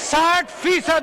60%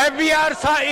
FBR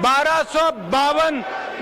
1252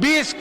20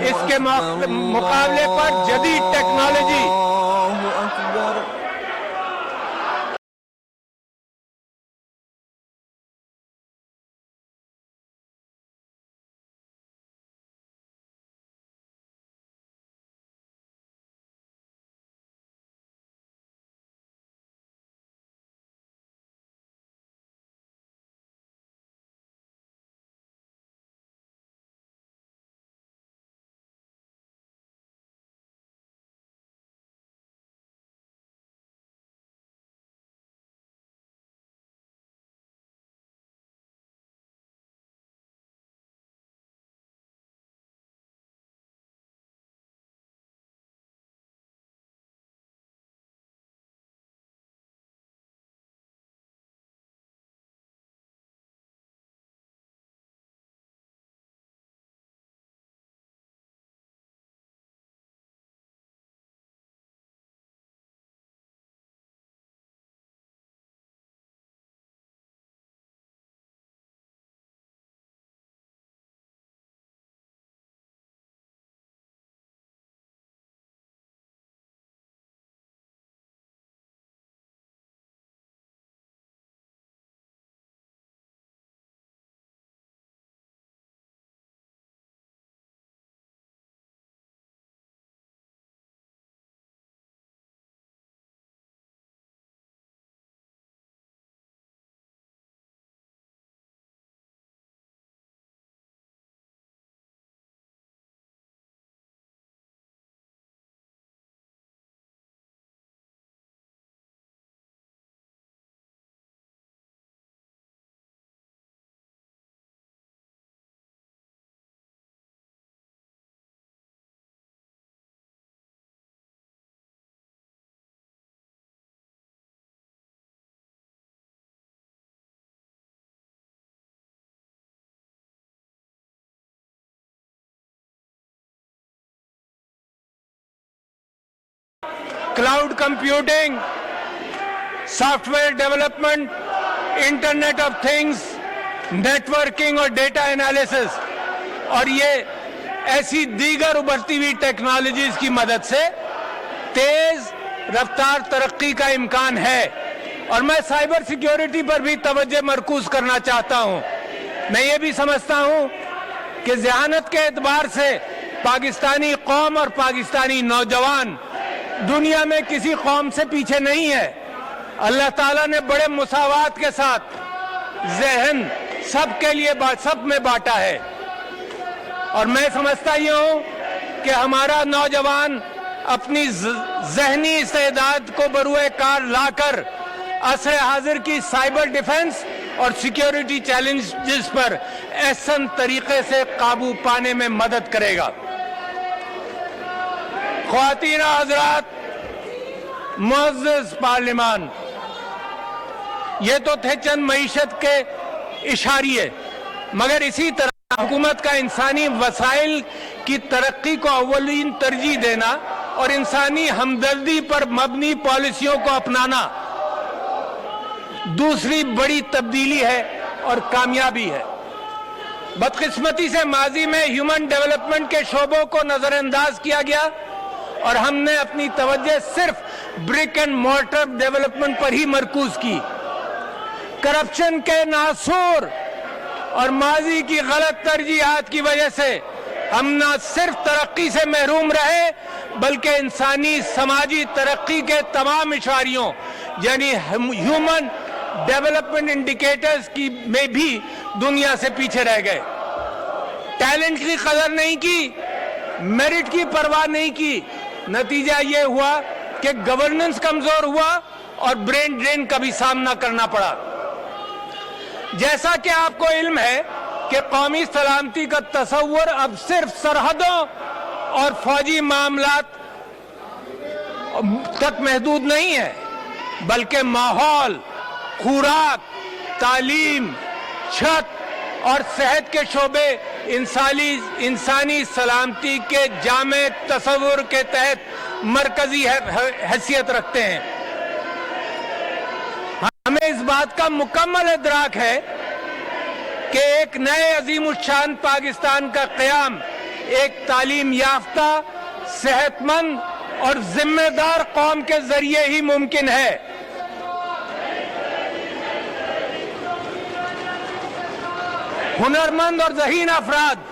اس کے مقابلے پر جدید technology cloud computing, software development, internet of things, network اور ڈیٹا انالیسس اور یہ ایسی دیگر ابھرتی ہوئی ٹیکنالوجیز کی مدد سے تیز رفتار ترقی کا امکان ہے۔ اور میں سائبر سیکیورٹی پر بھی توجہ مرکوز کرنا چاہتا ہوں۔ میں یہ بھی سمجھتا ہوں کہ ذہانت کے اعتبار سے پاکستانی قوم اور پاکستانی نوجوان دنیا میں کسی قوم سے پیچھے نہیں ہے۔ اللہ تعالیٰ نے بڑے مساوات کے ساتھ ذہن سب کے لیے سب میں بانٹا ہے، اور میں سمجھتا یہ ہوں کہ ہمارا نوجوان اپنی ذہنی استعداد کو بروئے کار لا کر عصر حاضر کی سائبر ڈیفنس اور سیکیورٹی چیلنجز پر احسن طریقے سے قابو پانے میں مدد کرے گا۔ خواتین و حضرات، معزز پارلیمان، یہ تو تھے چند معیشت کے اشاریے، مگر اسی طرح حکومت کا انسانی وسائل کی ترقی کو اولین ترجیح دینا اور انسانی ہمدردی پر مبنی پالیسیوں کو اپنانا دوسری بڑی تبدیلی ہے اور کامیابی ہے۔ بدقسمتی سے ماضی میں ہیومن ڈیولپمنٹ کے شعبوں کو نظر انداز کیا گیا اور ہم نے اپنی توجہ صرف برک اینڈ مورٹر ڈیولپمنٹ پر ہی مرکوز کی۔ کرپشن کے ناسور اور ماضی کی غلط ترجیحات کی وجہ سے ہم نہ صرف ترقی سے محروم رہے بلکہ انسانی سماجی ترقی کے تمام اشاریوں یعنی ہیومن ڈیولپمنٹ انڈیکیٹرز کی میں بھی دنیا سے پیچھے رہ گئے۔ ٹیلنٹ کی قدر نہیں کی، میرٹ کی پرواہ نہیں کی، نتیجہ یہ ہوا کہ گورننس کمزور ہوا اور برین ڈرین کا بھی سامنا کرنا پڑا۔ جیسا کہ آپ کو علم ہے کہ قومی سلامتی کا تصور اب صرف سرحدوں اور فوجی معاملات تک محدود نہیں ہے، بلکہ ماحول، خوراک، تعلیم، چھت اور صحت کے شعبے انسانی سلامتی کے جامع تصور کے تحت مرکزی حیثیت رکھتے ہیں۔ ہمیں اس بات کا مکمل ادراک ہے کہ ایک نئے عظیم الشان پاکستان کا قیام ایک تعلیم یافتہ، صحت مند اور ذمہ دار قوم کے ذریعے ہی ممکن ہے۔ ہنرمند اور ذہین افراد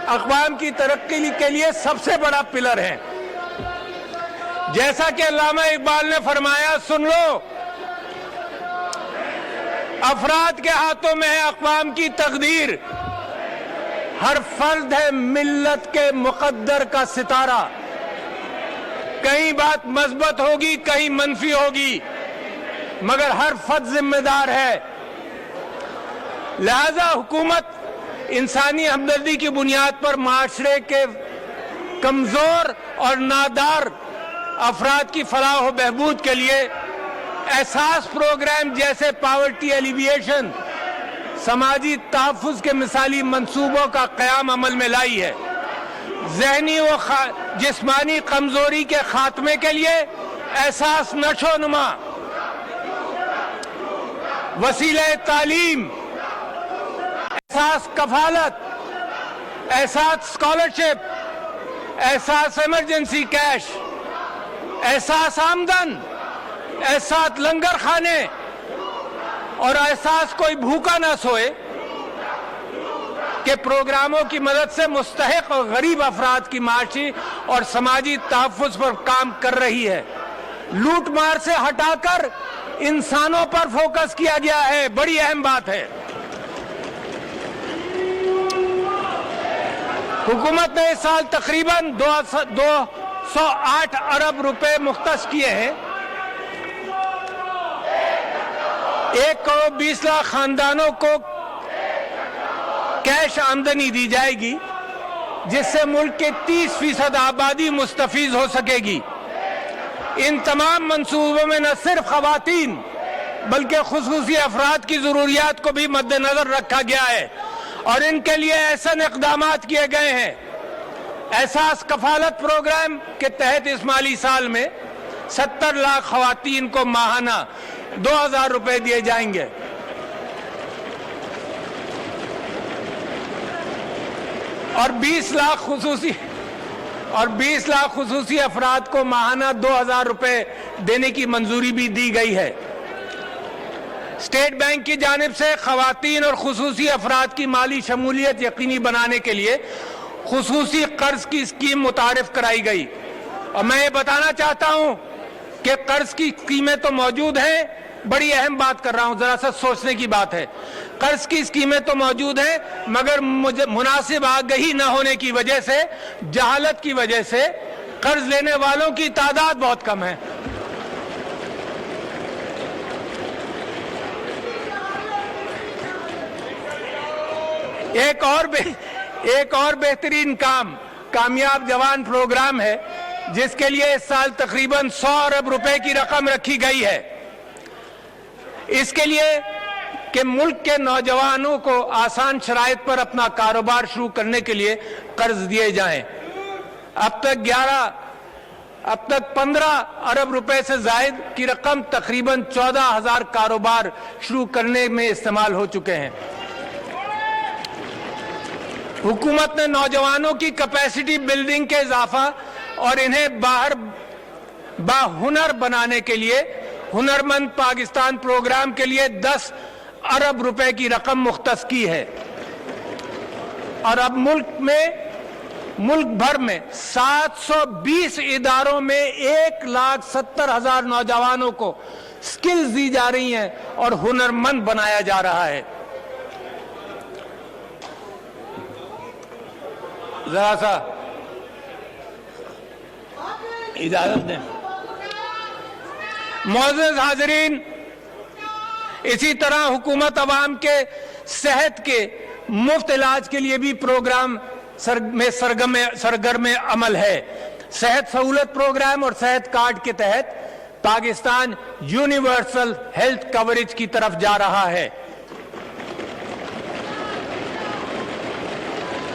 اقوام کی ترقی کے لیے سب سے بڑا پلر ہے۔ جیسا کہ علامہ اقبال نے فرمایا، سن لو، افراد کے ہاتھوں میں ہے اقوام کی تقدیر، ہر فرد ہے ملت کے مقدر کا ستارہ، کہیں بات مثبت ہوگی کہیں منفی ہوگی، مگر ہر فرد ذمہ دار ہے۔ لہذا حکومت انسانی ہمدردی کی بنیاد پر معاشرے کے کمزور اور نادار افراد کی فلاح و بہبود کے لیے احساس پروگرام جیسے پاورٹی ایلیویشن، سماجی تحفظ کے مثالی منصوبوں کا قیام عمل میں لائی ہے۔ ذہنی و جسمانی کمزوری کے خاتمے کے لیے احساس نشو و نما، وسیلہ تعلیم، احساس کفالت، احساس اسکالرشپ، احساس ایمرجنسی کیش، احساس آمدن، احساس لنگر خانے اور احساس کوئی بھوکا نہ سوئے کے پروگراموں کی مدد سے مستحق اور غریب افراد کی معاشی اور سماجی تحفظ پر کام کر رہی ہے۔ لوٹ مار سے ہٹا کر انسانوں پر فوکس کیا گیا ہے، بڑی اہم بات ہے۔ حکومت نے اس سال تقریباً 208 ارب روپے مختص کیے ہیں۔ 1 کروڑ 20 لاکھ خاندانوں کو کیش آمدنی دی جائے گی، جس سے ملک کے 30% آبادی مستفید ہو سکے گی۔ ان تمام منصوبوں میں نہ صرف خواتین بلکہ خصوصی افراد کی ضروریات کو بھی مد نظر رکھا گیا ہے اور ان کے لیے ایسے اقدامات کیے گئے ہیں۔ احساس کفالت پروگرام کے تحت اس مالی سال میں 70 لاکھ خواتین کو ماہانہ 2000 روپے دیے جائیں گے۔ اور 20 لاکھ خصوصی افراد کو ماہانہ 2000 روپے دینے کی منظوری بھی دی گئی ہے۔ اسٹیٹ بینک کی جانب سے خواتین اور خصوصی افراد کی مالی شمولیت یقینی بنانے کے لیے خصوصی قرض کی اسکیم متعارف کرائی گئی، اور میں یہ بتانا چاہتا ہوں کہ قرض کی اسکیمیں تو موجود ہیں، بڑی اہم بات کر رہا ہوں، ذرا سا سوچنے کی بات ہے۔ قرض کی اسکیمیں تو موجود ہیں مگر مناسب آگہی نہ ہونے کی وجہ سے، جہالت کی وجہ سے قرض لینے والوں کی تعداد بہت کم ہے۔ ایک اور بہترین کامیاب جوان پروگرام ہے، جس کے لیے اس سال تقریباً 100 ارب روپے کی رقم رکھی گئی ہے۔ اس کے لیے کہ ملک کے نوجوانوں کو آسان شرائط پر اپنا کاروبار شروع کرنے کے لیے قرض دیے جائیں۔ اب تک 15 ارب روپے سے زائد کی رقم تقریباً 14,000 کاروبار شروع کرنے میں استعمال ہو چکے ہیں۔ حکومت نے نوجوانوں کی کیپیسٹی بلڈنگ کے اضافہ اور انہیں باہنر بنانے کے لیے ہنرمند پاکستان پروگرام کے لیے 10 ارب روپے کی رقم مختص کی ہے، اور اب ملک بھر میں 720 اداروں میں 1,70,000 نوجوانوں کو سکلز دی جا رہی ہیں اور ہنرمند بنایا جا رہا ہے۔ ذرا سا اجازت دیں۔ معزز حاضرین، اسی طرح حکومت عوام کے صحت کے مفت علاج کے لیے بھی پروگرام میں سرگرم عمل ہے۔ صحت سہولت پروگرام اور صحت کارڈ کے تحت پاکستان یونیورسل ہیلتھ کوریج کی طرف جا رہا ہے۔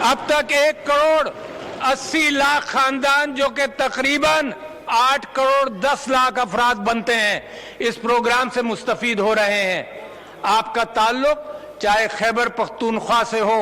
اب تک 1 کروڑ 80 لاکھ خاندان، جو کہ تقریباً 8 کروڑ 10 لاکھ افراد بنتے ہیں، اس پروگرام سے مستفید ہو رہے ہیں۔ آپ کا تعلق چاہے خیبر پختونخوا سے ہو،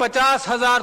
50,000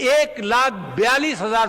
1,42,000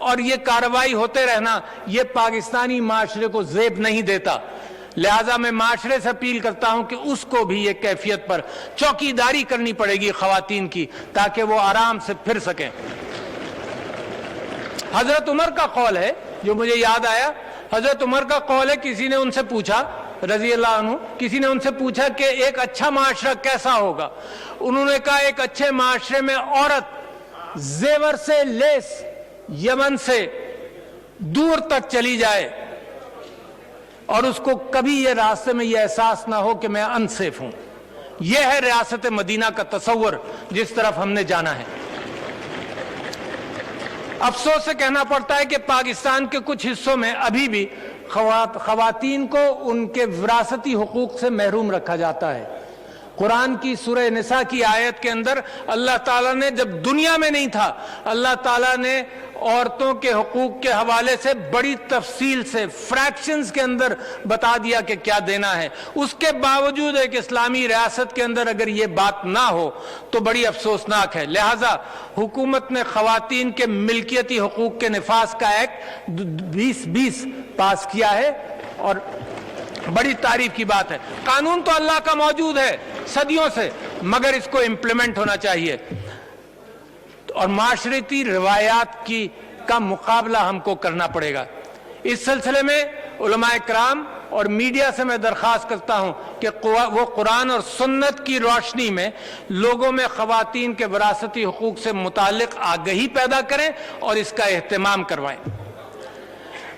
اور یہ کارروائی ہوتے رہنا یہ پاکستانی معاشرے کو زیب نہیں دیتا. لہٰذا میں معاشرے سے اپیل کرتا ہوں کہ اس کو بھی یہ کیفیت پر چوکیداری کرنی پڑے گی خواتین کی، تاکہ وہ آرام سے پھر سکیں. حضرت عمر کا قول ہے جو مجھے یاد آیا. حضرت عمر کا قول ہے، کسی نے ان سے پوچھا رضی اللہ عنہ، کسی نے ان سے پوچھا کہ ایک اچھا معاشرہ کیسا ہوگا. انہوں نے کہا ایک اچھے معاشرے میں عورت زیور سے لیس یمن سے دور تک چلی جائے اور اس کو کبھی یہ راستے میں یہ احساس نہ ہو کہ میں انسیف ہوں. یہ ہے ریاست مدینہ کا تصور جس طرف ہم نے جانا ہے. افسوس سے کہنا پڑتا ہے کہ پاکستان کے کچھ حصوں میں ابھی بھی خواتین کو ان کے وراثتی حقوق سے محروم رکھا جاتا ہے. قرآن کی سورہ نساء کی آیت کے اندر اللہ تعالیٰ نے جب دنیا میں نہیں تھا، اللہ تعالیٰ نے عورتوں کے حقوق کے حوالے سے بڑی تفصیل سے فریکشنز کے اندر بتا دیا کہ کیا دینا ہے. اس کے باوجود ایک اسلامی ریاست کے اندر اگر یہ بات نہ ہو تو بڑی افسوسناک ہے. لہٰذا حکومت نے خواتین کے ملکیتی حقوق کے نفاذ کا ایکٹ 2020 پاس کیا ہے اور بڑی تعریف کی بات ہے. قانون تو اللہ کا موجود ہے صدیوں سے، مگر اس کو امپلیمنٹ ہونا چاہیے اور معاشرتی روایات کا مقابلہ ہم کو کرنا پڑے گا. اس سلسلے میں علماء کرام اور میڈیا سے میں درخواست کرتا ہوں کہ وہ قرآن اور سنت کی روشنی میں لوگوں میں خواتین کے وراثتی حقوق سے متعلق آگہی پیدا کریں اور اس کا اہتمام کروائیں.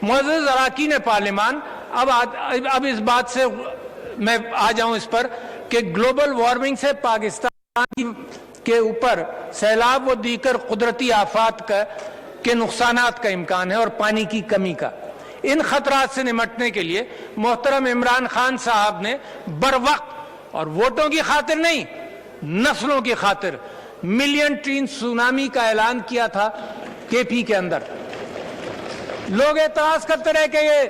معزز اراکین پارلیمان، اب اس بات سے میں آ جاؤں اس پر کہ گلوبل وارمنگ سے پاکستان کے اوپر سیلاب و دیگر قدرتی آفات کے نقصانات کا امکان ہے اور پانی کی کمی کا. ان خطرات سے نمٹنے کے لیے محترم عمران خان صاحب نے بروقت اور ووٹوں کی خاطر نہیں، نسلوں کی خاطر ملین ٹرین سونامی کا اعلان کیا تھا کے پی کے اندر. لوگ اعتراض کرتے رہے کہ یہ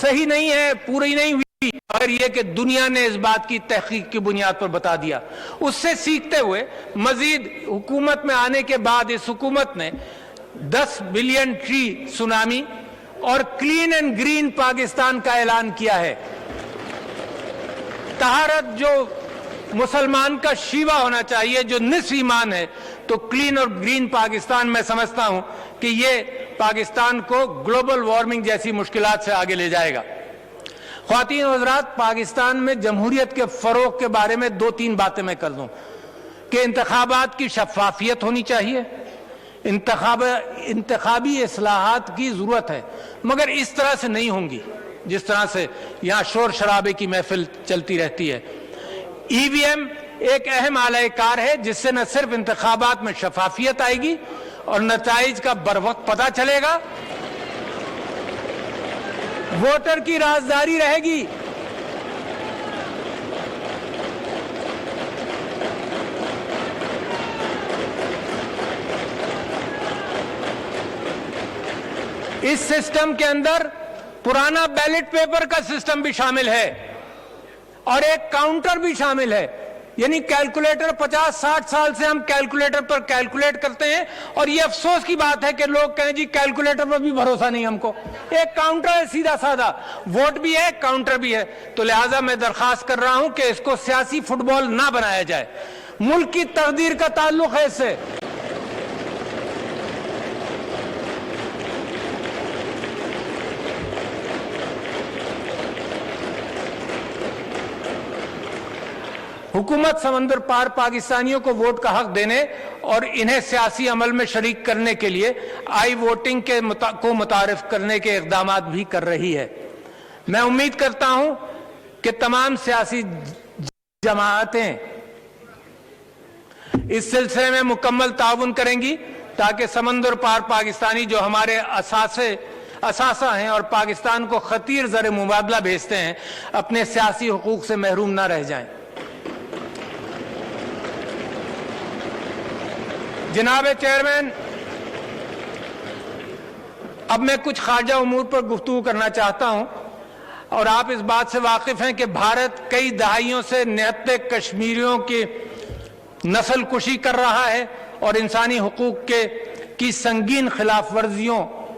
صحیح نہیں ہے، پوری نہیں ہوئی، اور یہ کہ دنیا نے اس بات کی تحقیق کی بنیاد پر بتا دیا. اس سے سیکھتے ہوئے مزید حکومت میں آنے کے بعد اس حکومت نے 10 بلین ٹری سونامی اور کلین اینڈ گرین پاکستان کا اعلان کیا ہے. طہارت جو مسلمان کا شیوا ہونا چاہیے، جو نصف ایمان ہے، تو کلین اور گرین پاکستان میں سمجھتا ہوں کہ یہ پاکستان کو گلوبل وارمنگ جیسی مشکلات سے آگے لے جائے گا. خواتین و حضرات، پاکستان میں جمہوریت کے فروغ کے بارے میں 2-3 باتیں میں کر دوں کہ انتخابات کی شفافیت ہونی چاہیے. انتخابی اصلاحات کی ضرورت ہے، مگر اس طرح سے نہیں ہوں گی جس طرح سے یہاں شور شرابے کی محفل چلتی رہتی ہے. ای وی ایم ایک اہم آلہ کار ہے جس سے نہ صرف انتخابات میں شفافیت آئے گی اور نتائج کا بروقت پتہ چلے گا، ووٹر کی رازداری رہے گی. اس سسٹم کے اندر پرانا بیلٹ پیپر کا سسٹم بھی شامل ہے اور ایک کاؤنٹر بھی شامل ہے. یعنی کیلکولیٹر 50-60 سال سے ہم کیلکولیٹر پر کیلکولیٹ کرتے ہیں اور یہ افسوس کی بات ہے کہ لوگ کہیں جی کیلکولیٹر پر بھی بھروسہ نہیں ہم کو. ایک کاؤنٹر ہے سیدھا سادہ، ووٹ بھی ہے کاؤنٹر بھی ہے. تو لہٰذا میں درخواست کر رہا ہوں کہ اس کو سیاسی فٹ بال نہ بنایا جائے. ملک کی تقدیر کا تعلق ہے اس سے. حکومت سمندر پار پاکستانیوں کو ووٹ کا حق دینے اور انہیں سیاسی عمل میں شریک کرنے کے لیے آئی ووٹنگ کو متعارف کرنے کے اقدامات بھی کر رہی ہے. میں امید کرتا ہوں کہ تمام سیاسی جماعتیں اس سلسلے میں مکمل تعاون کریں گی تاکہ سمندر پار پاکستانی جو ہمارے اثاثہ ہیں اور پاکستان کو خطیر زر مبادلہ بھیجتے ہیں اپنے سیاسی حقوق سے محروم نہ رہ جائیں. جناب چیئرمین، اب میں کچھ خارجہ امور پر گفتگو کرنا چاہتا ہوں اور آپ اس بات سے واقف ہیں کہ بھارت کئی دہائیوں سے نہتے کشمیریوں کی نسل کشی کر رہا ہے اور انسانی حقوق کی سنگین خلاف ورزیوں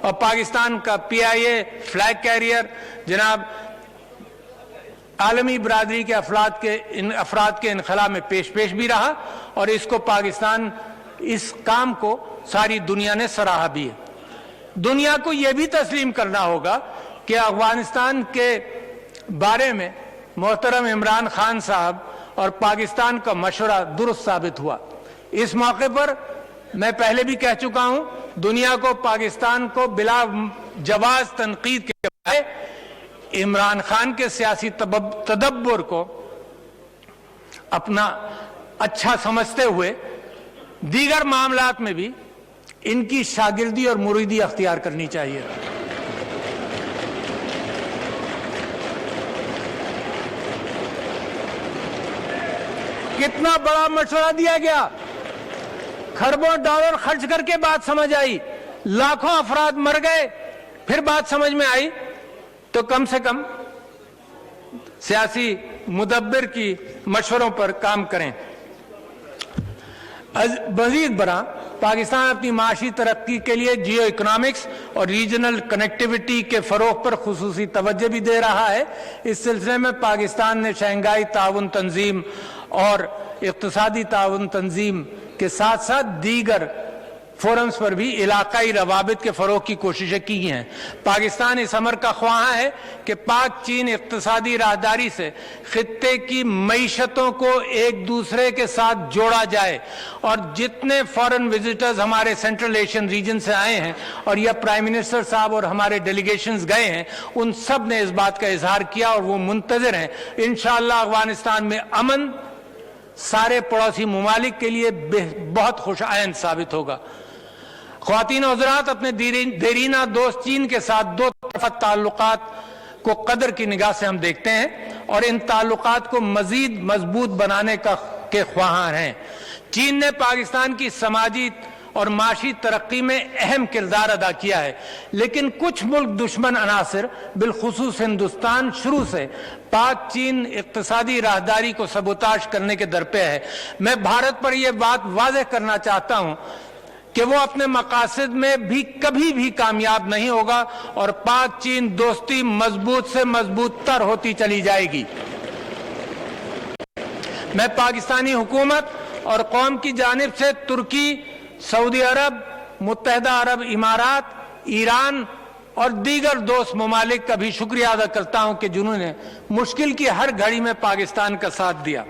اور پاکستان کا PIA فلیگ کیریئر جناب عالمی برادری کے افراد کے انخلا میں پیش بھی رہا، اور اس کو پاکستان اس کام کو ساری دنیا نے سراہا بھی ہے۔ دنیا کو یہ بھی تسلیم کرنا ہوگا کہ افغانستان کے بارے میں محترم عمران خان صاحب اور پاکستان کا مشورہ درست ثابت ہوا۔ اس موقع پر میں پہلے بھی کہہ چکا ہوں، دنیا کو پاکستان کو بلا جواز تنقید کے بجائے عمران خان کے سیاسی تدبر کو اپنا اچھا سمجھتے ہوئے دیگر معاملات میں بھی ان کی شاگردی اور مریدی اختیار کرنی چاہیے۔ کتنا بڑا مشورہ دیا گیا، کھربوں ڈالر خرچ کر کے بات سمجھ آئی، لاکھوں افراد مر گئے، پھر بات سمجھ میں آئی، تو کم سے کم سیاسی مدبر کی مشوروں پر کام کریں۔ مزید برآں پاکستان اپنی معاشی ترقی کے لیے جیو اکنامکس اور ریجنل کنیکٹیویٹی کے فروغ پر خصوصی توجہ بھی دے رہا ہے۔ اس سلسلے میں پاکستان نے شنگھائی تعاون تنظیم اور اقتصادی تعاون تنظیم کے ساتھ ساتھ دیگر فورمز پر بھی علاقائی روابط کے فروغ کی کوششیں کی ہیں۔ پاکستان اس امر کا خواہاں ہے کہ پاک چین اقتصادی راہداری سے خطے کی معیشتوں کو ایک دوسرے کے ساتھ جوڑا جائے، اور جتنے فورن وزٹرز ہمارے سینٹرل ایشین ریجن سے آئے ہیں اور یا پرائم منسٹر صاحب اور ہمارے ڈیلیگیشنز گئے ہیں، ان سب نے اس بات کا اظہار کیا اور وہ منتظر ہیں۔ انشاءاللہ افغانستان میں امن سارے پڑوسی ممالک کے لیے بہت خوش آئند ثابت ہوگا۔ خواتین و حضرات، اپنے دیرینہ دوست چین کے ساتھ دو طرفہ تعلقات کو قدر کی نگاہ سے ہم دیکھتے ہیں اور ان تعلقات کو مزید مضبوط بنانے کے خواہاں ہیں۔ چین نے پاکستان کی سماجی اور معاشی ترقی میں اہم کردار ادا کیا ہے، لیکن کچھ ملک دشمن عناصر بالخصوص ہندوستان شروع سے پاک چین اقتصادی راہداری کو سبوتاژ کرنے کے درپے ہے۔ میں بھارت پر یہ بات واضح کرنا چاہتا ہوں کہ وہ اپنے مقاصد میں بھی کبھی بھی کامیاب نہیں ہوگا اور پاک چین دوستی مضبوط سے مضبوط تر ہوتی چلی جائے گی۔ میں پاکستانی حکومت اور قوم کی جانب سے ترکی، سعودی عرب، متحدہ عرب امارات، ایران اور دیگر دوست ممالک کا بھی شکریہ ادا کرتا ہوں کہ جنہوں نے مشکل کی ہر گھڑی میں پاکستان کا ساتھ دیا۔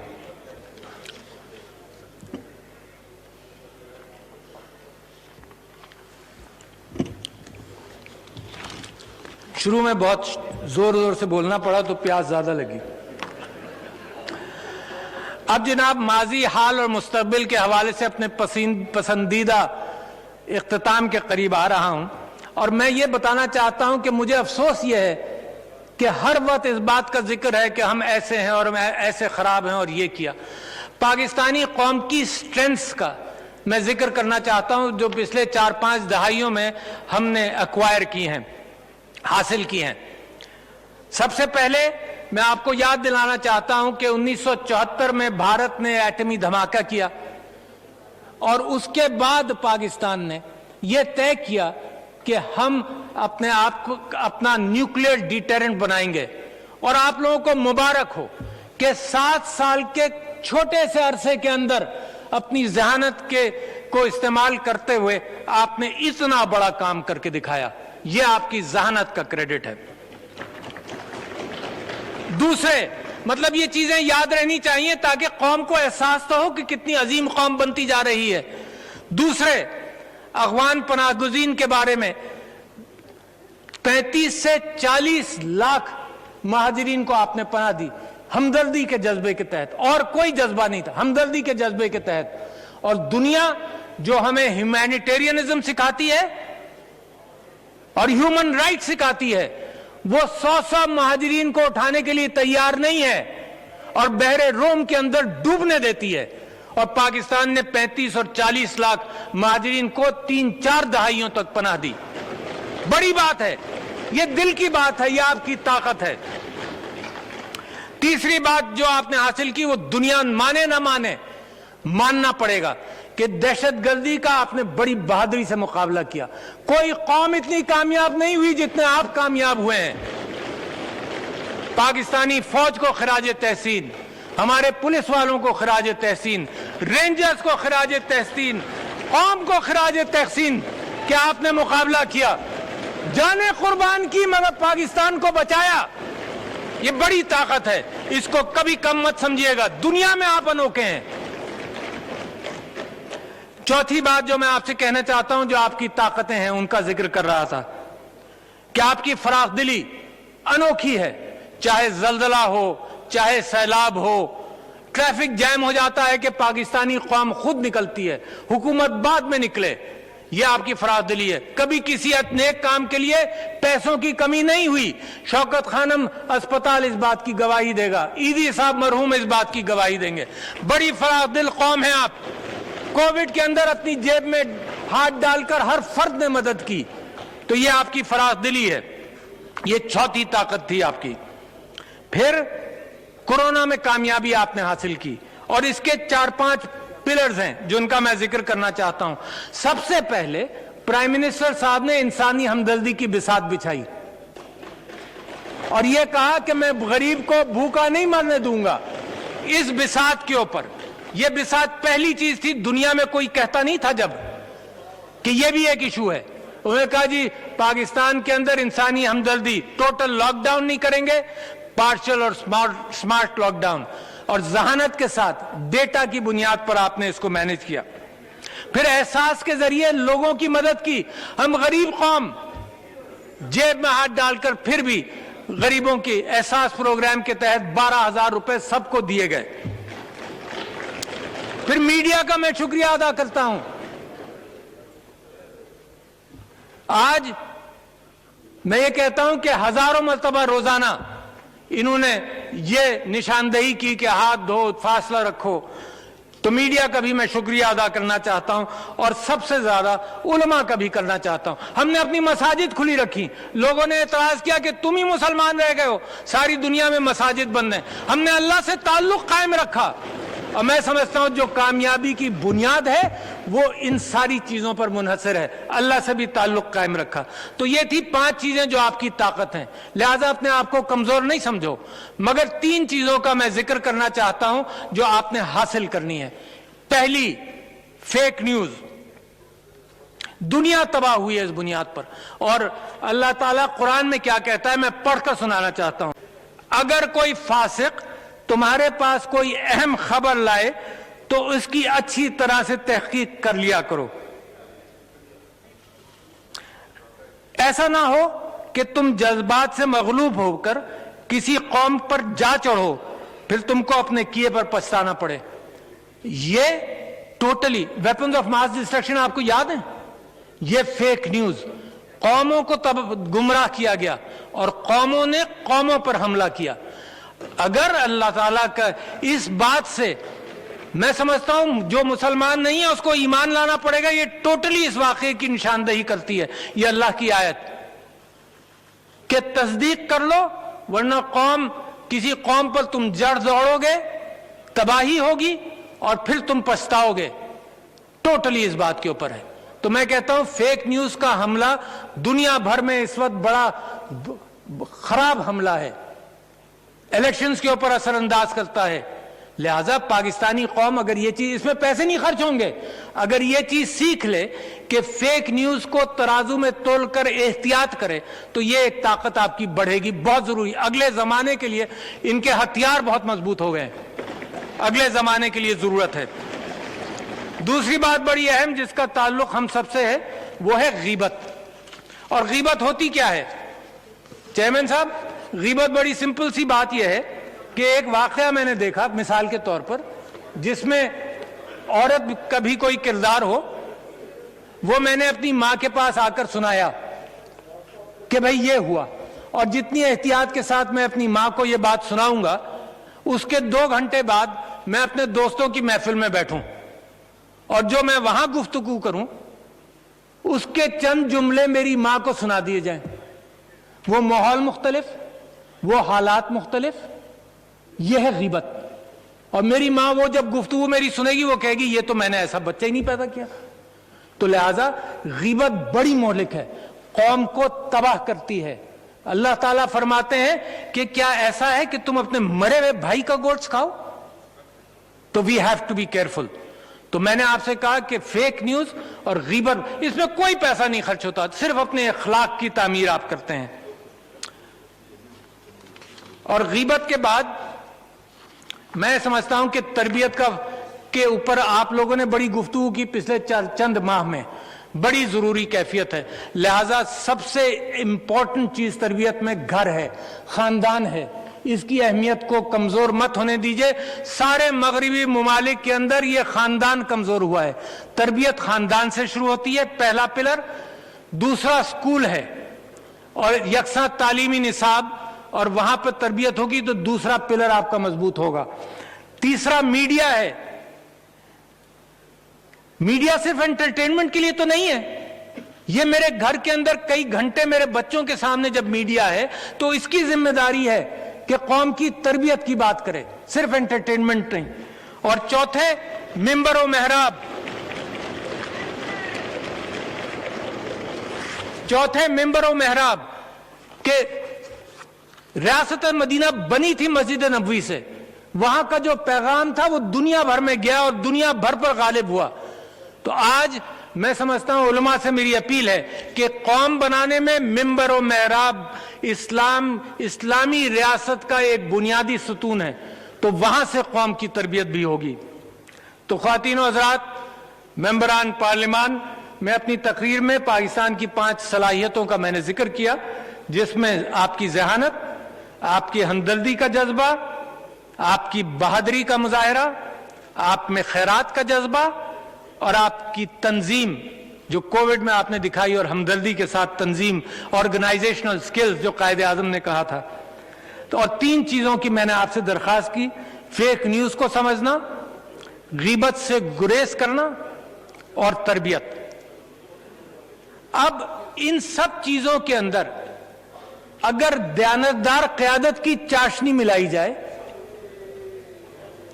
شروع میں بہت زور سے بولنا پڑا تو پیاس زیادہ لگی۔ اب جناب ماضی، حال اور مستقبل کے حوالے سے اپنے پسندیدہ اختتام کے قریب آ رہا ہوں، اور میں یہ بتانا چاہتا ہوں کہ مجھے افسوس یہ ہے کہ ہر وقت اس بات کا ذکر ہے کہ ہم ایسے ہیں اور ہم ایسے خراب ہیں اور یہ کیا۔ پاکستانی قوم کی سٹرینتھز کا میں ذکر کرنا چاہتا ہوں جو پچھلے 4-5 دہائیوں میں ہم نے ایکوائر کی ہیں، حاصل کی ہیں۔ سب سے پہلے میں آپ کو یاد دلانا چاہتا ہوں کہ 1974 میں بھارت نے ایٹمی دھماکہ کیا، اور اس کے بعد پاکستان نے یہ طے کیا کہ ہم اپنے آپ کو اپنا نیوکلیئر ڈیٹرنٹ بنائیں گے۔ اور آپ لوگوں کو مبارک ہو کہ 7 سال کے چھوٹے سے عرصے کے اندر اپنی ذہانت کو استعمال کرتے ہوئے آپ نے اتنا بڑا کام کر کے دکھایا۔ یہ آپ کی ذہانت کا کریڈٹ ہے۔ دوسرے مطلب یہ چیزیں یاد رہنی چاہیے تاکہ قوم کو احساس تو ہو کہ کتنی عظیم قوم بنتی جا رہی ہے۔ دوسرے، افغان پناہ گزین کے بارے میں 35 سے 40 لاکھ مہاجرین کو آپ نے پناہ دی، ہمدردی کے جذبے کے تحت، اور کوئی جذبہ نہیں تھا، ہمدردی کے جذبے کے تحت۔ اور دنیا جو ہمیں ہیومینیٹیرینزم سکھاتی ہے اور ہیومن رائٹ سکھاتی ہے، وہ 100 مہاجرین کو اٹھانے کے لیے تیار نہیں ہے اور بحر روم کے اندر ڈوبنے دیتی ہے۔ اور پاکستان نے 35 اور 40 لاکھ مہاجرین کو 3-4 دہائیوں تک پناہ دی۔ بڑی بات ہے، یہ دل کی بات ہے، یہ آپ کی طاقت ہے۔ تیسری بات جو آپ نے حاصل کی وہ دنیا مانے نہ مانے، ماننا پڑے گا کہ دہشت گردی کا آپ نے بڑی بہادری سے مقابلہ کیا. کوئی قوم اتنی کامیاب نہیں ہوئی جتنے آپ کامیاب ہوئے ہیں. پاکستانی فوج کو خراج تحسین، ہمارے پولیس والوں کو خراج تحسین، رینجرز کو خراج تحسین، قوم کو خراج تحسین کہ آپ نے مقابلہ کیا، جانیں قربان کی مگر پاکستان کو بچایا. یہ بڑی طاقت ہے، اس کو کبھی کم مت سمجھیے گا. دنیا میں آپ انوکھے ہیں. چوتھی بات جو میں آپ سے کہنا چاہتا ہوں، جو آپ کی طاقتیں ہیں ان کا ذکر کر رہا تھا کہ آپ کی فراخ دلی انوکھی ہے. چاہے زلزلہ ہو، چاہے سیلاب ہو، ٹریفک جام ہو جاتا ہے کہ پاکستانی قوم خود نکلتی ہے، حکومت بعد میں نکلے. یہ آپ کی فراخ دلی ہے. کبھی کسی نیک کام کے لیے پیسوں کی کمی نہیں ہوئی. شوکت خانم اسپتال اس بات کی گواہی دے گا، ایدی صاحب مرحوم اس بات کی گواہی دیں گے. بڑی فراخ دل قوم ہے آپ. کووڈ کے اندر اپنی جیب میں ہاتھ ڈال کر ہر فرد نے مدد کی. تو یہ آپ کی فراخ دلی ہے. یہ چوتھی طاقت تھی آپ کی. پھر کورونا میں کامیابی آپ نے حاصل کی، اور اس کے 4-5 پلرز ہیں جن کا میں ذکر کرنا چاہتا ہوں. سب سے پہلے پرائم منسٹر صاحب نے انسانی ہمدردی کی بساط بچھائی اور یہ کہا کہ میں غریب کو بھوکا نہیں مرنے دوں گا. اس بساط کے اوپر، یہ بساط پہلی چیز تھی. دنیا میں کوئی کہتا نہیں تھا جب کہ یہ بھی ایک ایشو ہے. انہوں نے کہا جی پاکستان کے اندر انسانی ہمدردی، ٹوٹل لاک ڈاؤن نہیں کریں گے، پارشل اور سمارٹ لاک ڈاؤن. اور ذہانت کے ساتھ ڈیٹا کی بنیاد پر آپ نے اس کو مینج کیا. پھر احساس کے ذریعے لوگوں کی مدد کی. ہم غریب قوم، جیب میں ہاتھ ڈال کر پھر بھی غریبوں کی احساس پروگرام کے تحت 12,000 روپے سب کو دیے گئے. پھر میڈیا کا میں شکریہ ادا کرتا ہوں. آج میں یہ کہتا ہوں کہ ہزاروں مرتبہ روزانہ انہوں نے یہ نشاندہی کی کہ ہاتھ دھو، فاصلہ رکھو. تو میڈیا کا بھی میں شکریہ ادا کرنا چاہتا ہوں، اور سب سے زیادہ علماء کا بھی کرنا چاہتا ہوں. ہم نے اپنی مساجد کھلی رکھی. لوگوں نے اعتراض کیا کہ تم ہی مسلمان رہ گئے ہو، ساری دنیا میں مساجد بند ہیں. ہم نے اللہ سے تعلق قائم رکھا. اور میں سمجھتا ہوں جو کامیابی کی بنیاد ہے وہ ان ساری چیزوں پر منحصر ہے. اللہ سے بھی تعلق قائم رکھا. تو یہ تھی 5 چیزیں جو آپ کی طاقت ہیں. لہٰذا اپنے آپ کو کمزور نہیں سمجھو. مگر 3 چیزوں کا میں ذکر کرنا چاہتا ہوں جو آپ نے حاصل کرنی ہے. پہلی، فیک نیوز. دنیا تباہ ہوئی ہے اس بنیاد پر. اور اللہ تعالیٰ قرآن میں کیا کہتا ہے میں پڑھ کر سنانا چاہتا ہوں. اگر کوئی فاسق تمہارے پاس کوئی اہم خبر لائے تو اس کی اچھی طرح سے تحقیق کر لیا کرو. ایسا نہ ہو کہ تم جذبات سے مغلوب ہو کر کسی قوم پر جا چڑھو، پھر تم کو اپنے کیے پر پچھتانا پڑے. یہ totally weapons of mass destruction آپ کو یاد ہیں؟ یہ فیک نیوز. قوموں کو تب گمراہ کیا گیا اور قوموں نے قوموں پر حملہ کیا. اگر اللہ تعالیٰ کا اس بات سے، میں سمجھتا ہوں جو مسلمان نہیں ہے اس کو ایمان لانا پڑے گا. یہ ٹوٹلی اس واقعے کی نشاندہی کرتی ہے یہ اللہ کی آیت کہ تصدیق کر لو، ورنہ کسی قوم پر تم جڑ دوڑو گے، تباہی ہوگی اور پھر تم پچھتاؤ گے. ٹوٹلی اس بات کے اوپر ہے. تو میں کہتا ہوں فیک نیوز کا حملہ دنیا بھر میں اس وقت بڑا خراب حملہ ہے. الیکشنز کے اوپر اثر انداز کرتا ہے. لہذا پاکستانی قوم اگر یہ چیز، اس میں پیسے نہیں خرچ ہوں گے، اگر یہ چیز سیکھ لے کہ فیک نیوز کو ترازو میں تول کر احتیاط کرے تو یہ ایک طاقت آپ کی بڑھے گی. بہت ضروری. اگلے زمانے کے لیے ان کے ہتھیار بہت مضبوط ہو گئے ہیں. اگلے زمانے کے لیے ضرورت ہے. دوسری بات بڑی اہم جس کا تعلق ہم سب سے ہے وہ ہے غیبت. اور غیبت ہوتی کیا ہے چیئرمین صاحب؟ غیبت بڑی سمپل سی بات یہ ہے کہ ایک واقعہ میں نے دیکھا مثال کے طور پر، جس میں عورت کا بھی کوئی کردار ہو، وہ میں نے اپنی ماں کے پاس آ کر سنایا کہ بھئی یہ ہوا. اور جتنی احتیاط کے ساتھ میں اپنی ماں کو یہ بات سناؤں گا، اس کے 2 گھنٹے بعد میں اپنے دوستوں کی محفل میں بیٹھوں اور جو میں وہاں گفتگو کروں اس کے چند جملے میری ماں کو سنا دیے جائیں. وہ ماحول مختلف، وہ حالات مختلف. یہ ہے غیبت. اور میری ماں وہ جب گفتگو میری سنے گی وہ کہے گی یہ تو میں نے ایسا بچہ ہی نہیں پیدا کیا. تو لہذا غیبت بڑی مہلک ہے, قوم کو تباہ کرتی ہے. اللہ تعالیٰ فرماتے ہیں کہ کیا ایسا ہے کہ تم اپنے مرے ہوئے بھائی کا گوشت کھاؤ؟ تو we have to be careful. تو میں نے آپ سے کہا کہ فیک نیوز اور غیبت اس میں کوئی پیسہ نہیں خرچ ہوتا, صرف اپنے اخلاق کی تعمیر آپ کرتے ہیں. اور غیبت کے بعد میں سمجھتا ہوں کہ تربیت کے اوپر آپ لوگوں نے بڑی گفتگو کی پچھلے چند ماہ میں, بڑی ضروری کیفیت ہے. لہذا سب سے امپورٹنٹ چیز تربیت میں گھر ہے, خاندان ہے. اس کی اہمیت کو کمزور مت ہونے دیجئے. سارے مغربی ممالک کے اندر یہ خاندان کمزور ہوا ہے. تربیت خاندان سے شروع ہوتی ہے, پہلا پلر. دوسرا سکول ہے اور یکساں تعلیمی نصاب, اور وہاں پر تربیت ہوگی تو دوسرا پلر آپ کا مضبوط ہوگا. تیسرا میڈیا ہے. میڈیا صرف انٹرٹینمنٹ کے لیے تو نہیں ہے. یہ میرے گھر کے اندر کئی گھنٹے میرے بچوں کے سامنے جب میڈیا ہے تو اس کی ذمہ داری ہے کہ قوم کی تربیت کی بات کرے, صرف انٹرٹینمنٹ نہیں. اور چوتھے ممبر و محراب. چوتھے ممبر و محراب کہ ریاست مدینہ بنی تھی مسجد نبوی سے, وہاں کا جو پیغام تھا وہ دنیا بھر میں گیا اور دنیا بھر پر غالب ہوا. تو آج میں سمجھتا ہوں علماء سے میری اپیل ہے کہ قوم بنانے میں ممبر و محراب اسلامی ریاست کا ایک بنیادی ستون ہے, تو وہاں سے قوم کی تربیت بھی ہوگی. تو خواتین و حضرات, ممبران پارلیمان, میں اپنی تقریر میں پاکستان کی 5 صلاحیتوں کا میں نے ذکر کیا, جس میں آپ کی ذہانت, آپ کی ہمدردی کا جذبہ, آپ کی بہادری کا مظاہرہ, آپ میں خیرات کا جذبہ, اور آپ کی تنظیم جو کووڈ میں آپ نے دکھائی, اور ہمدردی کے ساتھ تنظیم, آرگنائزیشنل سکلز جو قائد اعظم نے کہا تھا. تو اور 3 چیزوں کی میں نے آپ سے درخواست کی: فیک نیوز کو سمجھنا, غیبت سے گریز کرنا, اور تربیت. اب ان سب چیزوں کے اندر اگر دیانتدار قیادت کی چاشنی ملائی جائے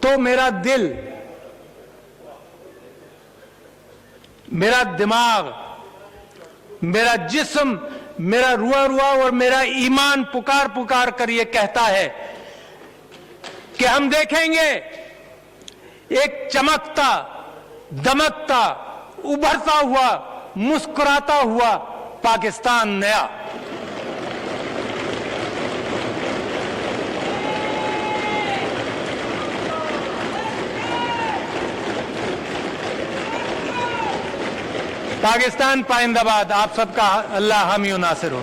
تو میرا دل, میرا دماغ, میرا جسم, میرا روا اور میرا ایمان پکار پکار کر یہ کہتا ہے کہ ہم دیکھیں گے ایک چمکتا, دمکتا, ابھرتا ہوا, مسکراتا ہوا پاکستان نیا. پاکستان پائندہ باد. آپ سب کا اللہ حامی و ناصر ہو.